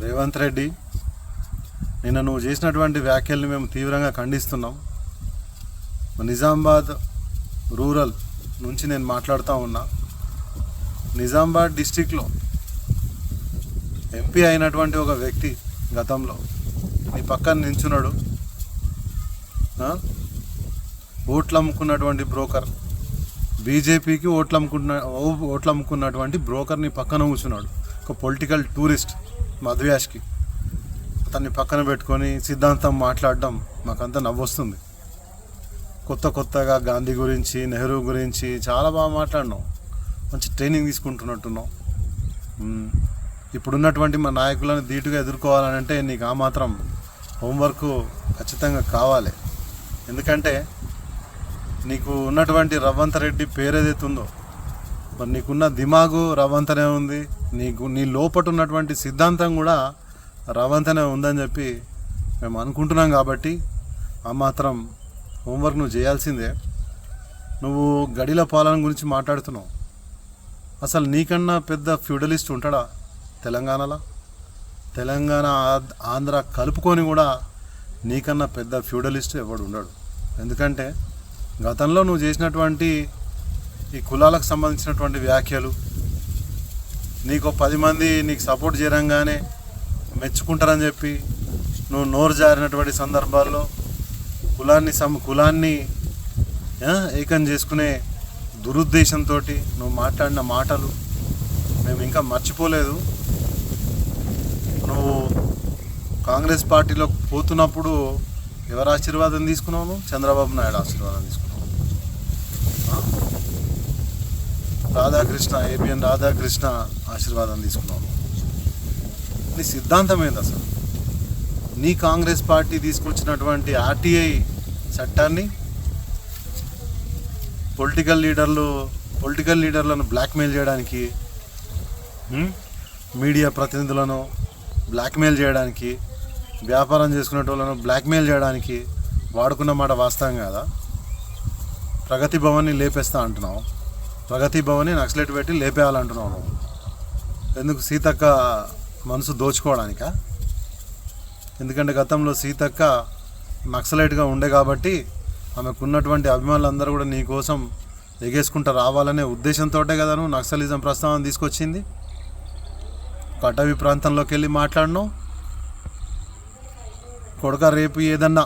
రేవంత్ రెడ్డి, నిన్న నువ్వు చేసినటువంటి వ్యాఖ్యల్ని మేము తీవ్రంగా ఖండిస్తున్నాం. నిజామాబాద్ రూరల్ నుంచి నేను మాట్లాడుతూ ఉన్నా. నిజామాబాద్ డిస్టిక్లో ఎంపీ అయినటువంటి ఒక వ్యక్తి గతంలో నీ పక్కన నించున్నాడు. ఓట్లు అమ్ముకున్నటువంటి బ్రోకర్, బీజేపీకి ఓట్లు అమ్ముకున్నటువంటి బ్రోకర్ నీ పక్కన కూర్చున్నాడు. ఒక పొలిటికల్ టూరిస్ట్ మధుయాష్కి అతన్ని పక్కన పెట్టుకొని సిద్ధాంతం మాట్లాడడం మాకంతా నవ్వొస్తుంది. కొత్తగా గాంధీ గురించి, నెహ్రూ గురించి చాలా బాగా మాట్లాడినావు. మంచి ట్రైనింగ్ తీసుకుంటున్నట్టున్నావు. ఇప్పుడున్నటువంటి మా నాయకులను ధీటుగా ఎదుర్కోవాలంటే నీకు ఆ మాత్రం హోంవర్క్ ఖచ్చితంగా కావాలి. ఎందుకంటే నీకు ఉన్నటువంటి రవంత్ రెడ్డి పేరేదైతుందో, మరి నీకున్న దిమాగు రవంతనే ఉంది. నీ లోపట ఉన్నటువంటి సిద్ధాంతం కూడా రవంతనే ఉందని చెప్పి మేము అనుకుంటున్నాం. కాబట్టి ఆ మాత్రం హోంవర్క్ నువ్వు చేయాల్సిందే. నువ్వు గడిల పాలన గురించి మాట్లాడుతున్నావు. అసలు నీకన్నా పెద్ద ఫ్యూడలిస్ట్ ఉంటాడా తెలంగాణలో? తెలంగాణ ఆంధ్ర కలుపుకొని కూడా నీకన్నా పెద్ద ఫ్యూడలిస్ట్ ఎవడు ఉండడు. ఎందుకంటే గతంలో నువ్వు చేసినటువంటి ఈ కులాలకు సంబంధించినటువంటి వ్యాఖ్యలు, నీకు 10 మంది నీకు సపోర్ట్ చేయడంగానే మెచ్చుకుంటారని చెప్పి నువ్వు నోరు జారినటువంటి సందర్భాల్లో కులాన్ని ఏకం చేసుకునే దురుద్దేశంతో నువ్వు మాట్లాడిన మాటలు మేము ఇంకా మర్చిపోలేదు. నువ్వు కాంగ్రెస్ పార్టీలో పోతున్నప్పుడు ఎవరు ఆశీర్వాదం తీసుకున్నావు? చంద్రబాబు నాయుడు ఆశీర్వాదం తీసుకున్నావు. ఏబిఎన్ రాధాకృష్ణ ఆశీర్వాదం తీసుకున్నావు. నీ సిద్ధాంతం ఏంది అసలు? నీ కాంగ్రెస్ పార్టీ తీసుకొచ్చినటువంటి ఆర్టీఐ చట్టాన్ని పొలిటికల్ లీడర్లను బ్లాక్మెయిల్ చేయడానికి, మీడియా ప్రతినిధులను బ్లాక్మెయిల్ చేయడానికి, వ్యాపారం చేసుకునే వాళ్ళను బ్లాక్మెయిల్ చేయడానికి వాడుకున్న మాట వాస్తవం కాదా? ప్రగతి భవన్ని లేపేస్తా అంటున్నావు. ప్రగతి భవన్ని నక్సలైట్ పెట్టి లేపేయాలంటున్నావు నువ్వు. ఎందుకు? సీతక్క మనసు దోచుకోవడానికా? ఎందుకంటే గతంలో సీతక్క నక్సలైట్గా ఉండే కాబట్టి ఆమెకున్నటువంటి అభిమానులందరూ కూడా నీ కోసం ఎగేసుకుంటూ రావాలనే ఉద్దేశంతో కదా నువ్వు నక్సలిజం ప్రస్తావన తీసుకొచ్చింది. అటవీ ప్రాంతంలోకి వెళ్ళి మాట్లాడినావు. కొడుక రేపు ఏదన్నా